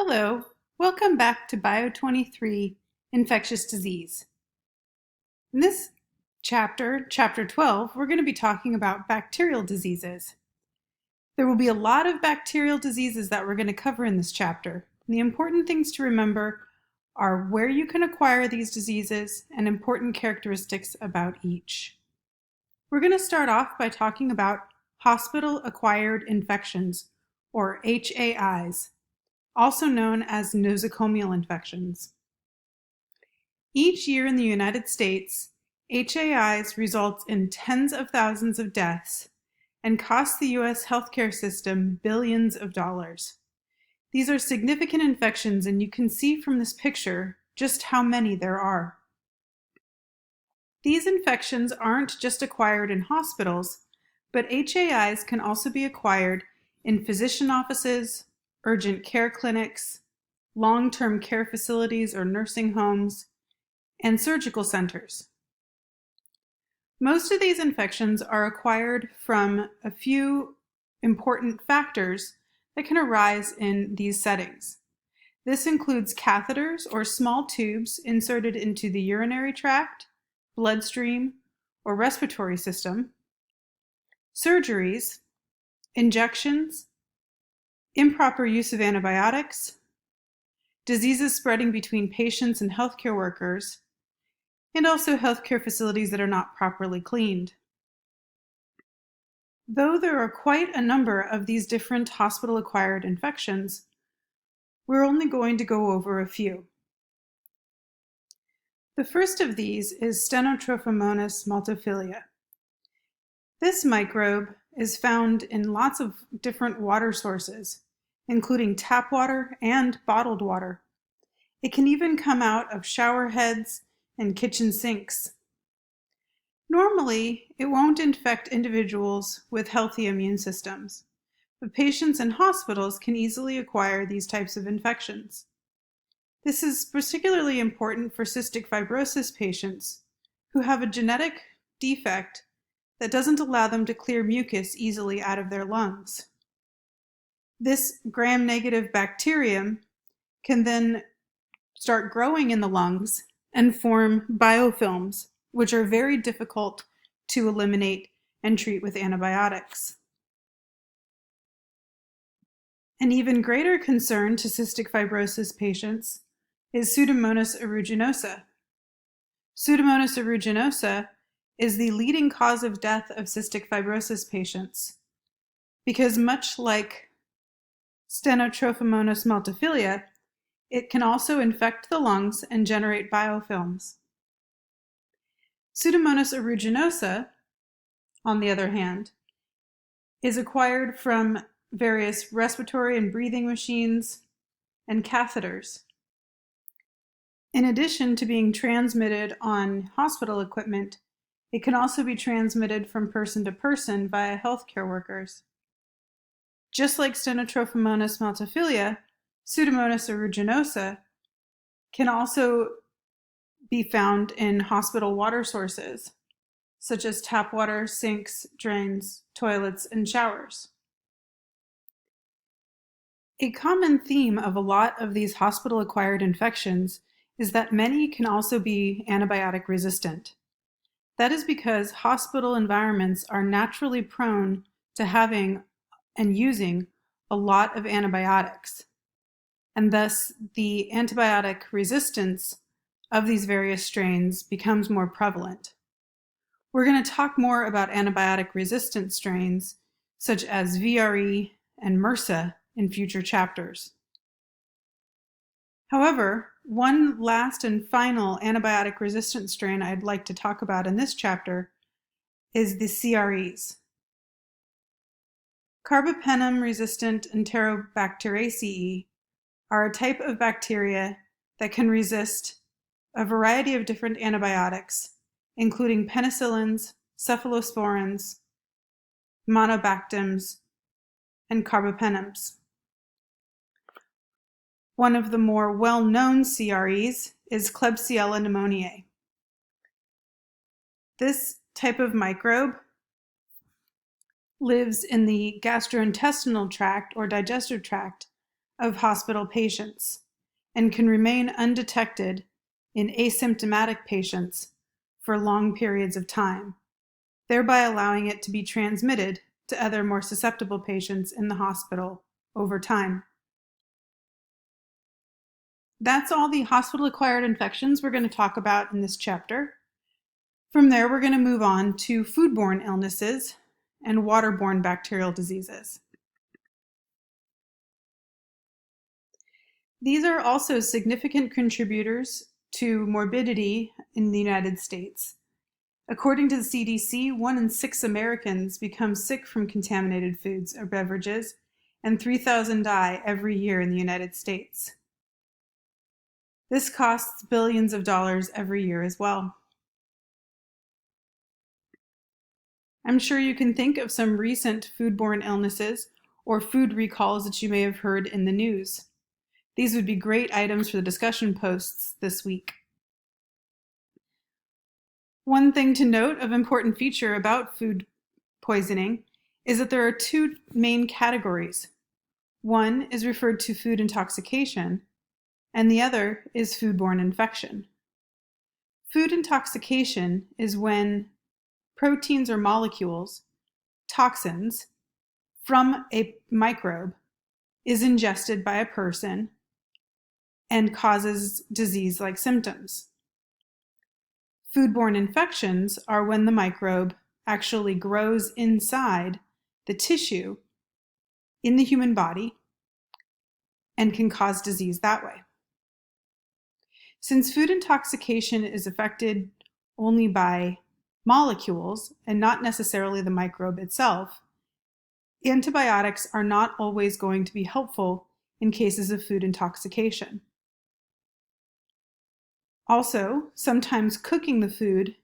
Hello, welcome back to Bio23 Infectious Disease. In this chapter, chapter 12, we're going to be talking about bacterial diseases. There will be a lot of bacterial diseases that we're going to cover in this chapter. And the important things to remember are where you can acquire these diseases and important characteristics about each. We're going to start off by talking about hospital-acquired infections, or HAIs, also known as nosocomial infections. Each year in the United States, HAIs result in tens of thousands of deaths and cost the U.S. healthcare system billions of dollars. These are significant infections, and you can see from this picture just how many there are. These infections aren't just acquired in hospitals, but HAIs can also be acquired in physician offices, urgent care clinics, long-term care facilities or nursing homes, and surgical centers. Most of these infections are acquired from a few important factors that can arise in these settings. This includes catheters or small tubes inserted into the urinary tract, bloodstream, or respiratory system, surgeries, injections, improper use of antibiotics, diseases spreading between patients and healthcare workers, and also healthcare facilities that are not properly cleaned. Though there are quite a number of these different hospital-acquired infections, we're only going to go over a few. The first of these is Stenotrophomonas multifida. This microbe is found in lots of different water sources, including tap water and bottled water. It can even come out of shower heads and kitchen sinks. Normally, it won't infect individuals with healthy immune systems, but patients in hospitals can easily acquire these types of infections. This is particularly important for cystic fibrosis patients who have a genetic defect that doesn't allow them to clear mucus easily out of their lungs. This gram-negative bacterium can then start growing in the lungs and form biofilms, which are very difficult to eliminate and treat with antibiotics. An even greater concern to cystic fibrosis patients is Pseudomonas aeruginosa. Pseudomonas aeruginosa is the leading cause of death of cystic fibrosis patients because, much like Stenotrophomonas multifida, it can also infect the lungs and generate biofilms. Pseudomonas aeruginosa, on the other hand, is acquired from various respiratory and breathing machines and catheters. In addition to being transmitted on hospital equipment, it can also be transmitted from person to person via healthcare workers. Just like Stenotrophomonas multifida, Pseudomonas aeruginosa can also be found in hospital water sources, such as tap water, sinks, drains, toilets, and showers. A common theme of a lot of these hospital-acquired infections is that many can also be antibiotic resistant. That is because hospital environments are naturally prone to having and using a lot of antibiotics, and thus the antibiotic resistance of these various strains becomes more prevalent. We're going to talk more about antibiotic resistant strains such as VRE and MRSA in future chapters. However, one last and final antibiotic resistant strain I'd like to talk about in this chapter is the CREs. Carbapenem-resistant Enterobacteriaceae are a type of bacteria that can resist a variety of different antibiotics, including penicillins, cephalosporins, monobactams, and carbapenems. One of the more well-known CREs is Klebsiella pneumoniae. This type of microbe lives in the gastrointestinal tract or digestive tract of hospital patients and can remain undetected in asymptomatic patients for long periods of time, thereby allowing it to be transmitted to other more susceptible patients in the hospital over time. That's all the hospital-acquired infections we're going to talk about in this chapter. From there, we're going to move on to foodborne illnesses and waterborne bacterial diseases. These are also significant contributors to morbidity in the United States. According to the CDC, 1 in 6 Americans become sick from contaminated foods or beverages, and 3,000 die every year in the United States. This costs billions of dollars every year as well. I'm sure you can think of some recent foodborne illnesses or food recalls that you may have heard in the news. These would be great items for the discussion posts this week. One thing to note of important feature about food poisoning is that there are 2 main categories. One is referred to food intoxication, and the other is foodborne infection. Food intoxication is when proteins or molecules, toxins, from a microbe is ingested by a person and causes disease-like symptoms. Foodborne infections are when the microbe actually grows inside the tissue in the human body and can cause disease that way. Since food intoxication is affected only by molecules and not necessarily the microbe itself, antibiotics are not always going to be helpful in cases of food intoxication. Also, sometimes cooking the food,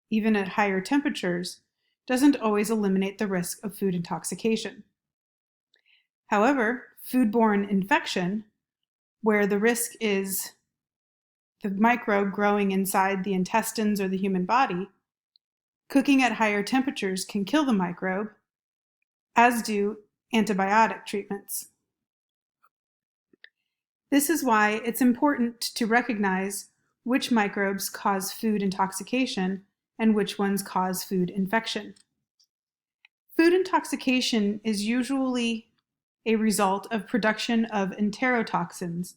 even at higher temperatures, doesn't always eliminate the risk of food intoxication. However, foodborne infection, where the risk is the microbe growing inside the intestines or the human body, cooking at higher temperatures can kill the microbe, as do antibiotic treatments. This is why it's important to recognize which microbes cause food intoxication and which ones cause food infection. Food intoxication is usually a result of production of enterotoxins,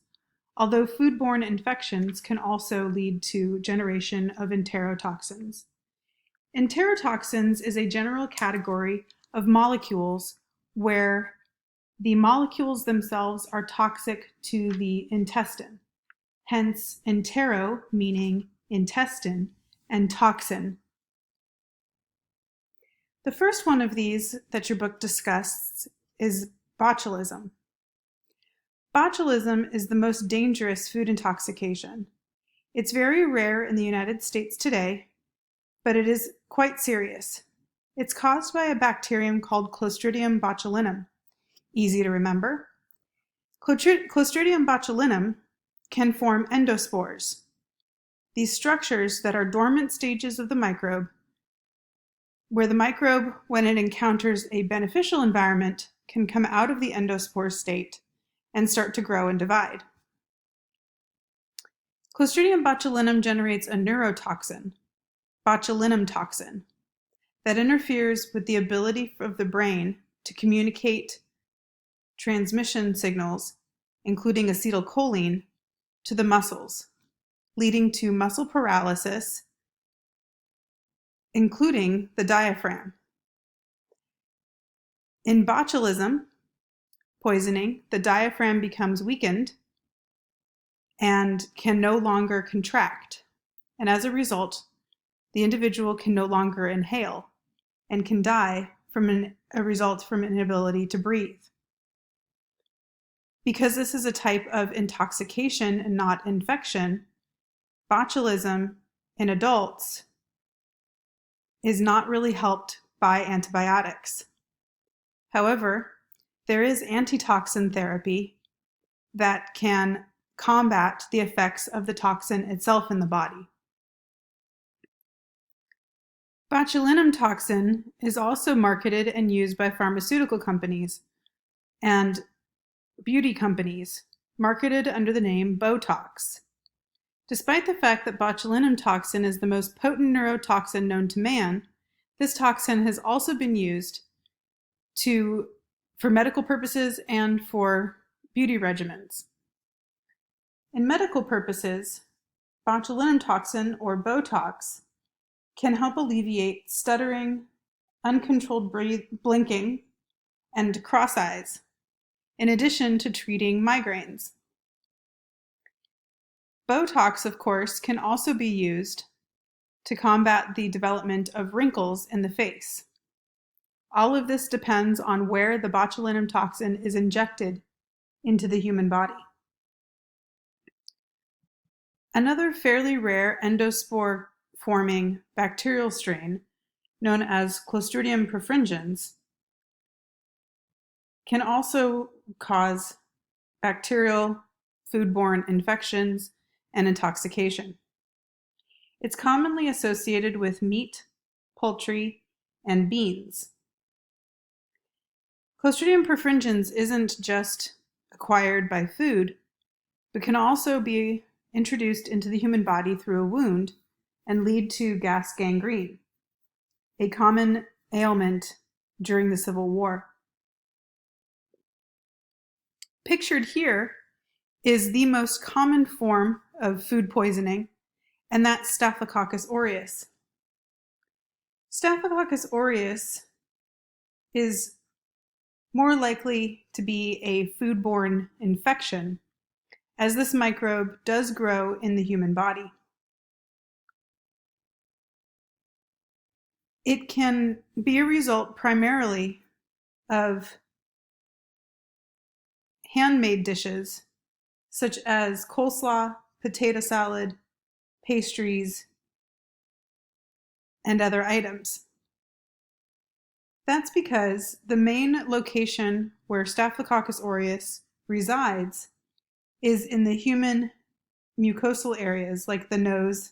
although foodborne infections can also lead to generation of enterotoxins. Enterotoxins is a general category of molecules where the molecules themselves are toxic to the intestine. Hence, entero meaning intestine and toxin. The first one of these that your book discusses is botulism. Botulism is the most dangerous food intoxication. It's very rare in the United States today, but it is quite serious. It's caused by a bacterium called Clostridium botulinum. Easy to remember. Clostridium botulinum can form endospores. These structures that are dormant stages of the microbe, where the microbe, when it encounters a beneficial environment, can come out of the endospore state and start to grow and divide. Clostridium botulinum generates a neurotoxin, botulinum toxin, that interferes with the ability of the brain to communicate transmission signals, including acetylcholine, to the muscles, leading to muscle paralysis, including the diaphragm. In botulism poisoning, the diaphragm becomes weakened and can no longer contract, and as a result, the individual can no longer inhale and can die from a result from inability to breathe. Because this is a type of intoxication and not infection, botulism in adults is not really helped by antibiotics. However, there is antitoxin therapy that can combat the effects of the toxin itself in the body. Botulinum toxin is also marketed and used by pharmaceutical companies, and beauty companies, marketed under the name Botox. Despite the fact that botulinum toxin is the most potent neurotoxin known to man, this toxin has also been used for medical purposes and for beauty regimens. In medical purposes, botulinum toxin, or Botox, can help alleviate stuttering, uncontrolled blinking, and cross eyes, in addition to treating migraines. Botox, of course, can also be used to combat the development of wrinkles in the face. All of this depends on where the botulinum toxin is injected into the human body. Another fairly rare endospore-forming bacterial strain, known as Clostridium perfringens, can also cause bacterial foodborne infections and intoxication. It's commonly associated with meat, poultry, and beans. Clostridium perfringens isn't just acquired by food, but can also be introduced into the human body through a wound and lead to gas gangrene, a common ailment during the Civil War. Pictured here is the most common form of food poisoning, and that's Staphylococcus aureus. Staphylococcus aureus is more likely to be a foodborne infection, as this microbe does grow in the human body. It can be a result primarily of handmade dishes, such as coleslaw, potato salad, pastries, and other items. That's because the main location where Staphylococcus aureus resides is in the human mucosal areas like the nose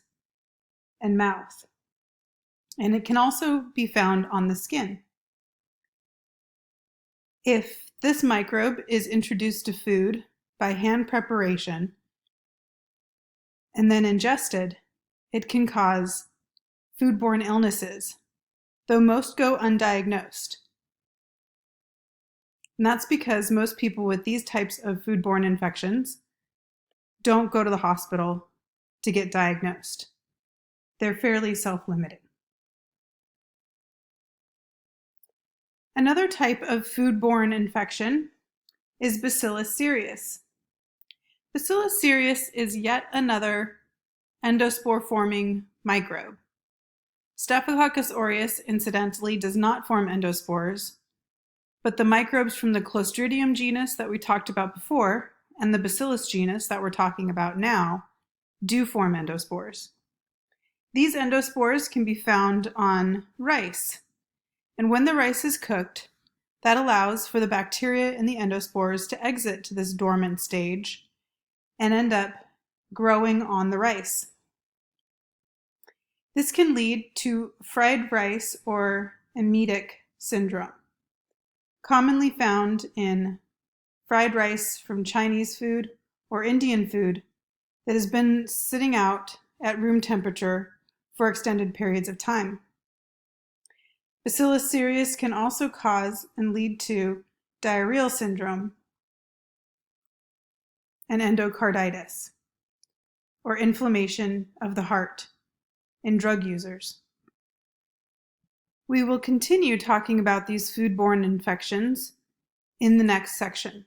and mouth. And it can also be found on the skin. If this microbe is introduced to food by hand preparation and then ingested, it can cause foodborne illnesses, though most go undiagnosed. And that's because most people with these types of foodborne infections don't go to the hospital to get diagnosed. They're fairly self-limiting. Another type of foodborne infection is Bacillus cereus. Bacillus cereus is yet another endospore-forming microbe. Staphylococcus aureus, incidentally, does not form endospores, but the microbes from the Clostridium genus that we talked about before and the Bacillus genus that we're talking about now do form endospores. These endospores can be found on rice, and when the rice is cooked, that allows for the bacteria in the endospores to exit to this dormant stage and end up growing on the rice. This can lead to fried rice or emetic syndrome, commonly found in fried rice from Chinese food or Indian food that has been sitting out at room temperature for extended periods of time. Bacillus cereus can also cause and lead to diarrheal syndrome and endocarditis, or inflammation of the heart in drug users. We will continue talking about these foodborne infections in the next section.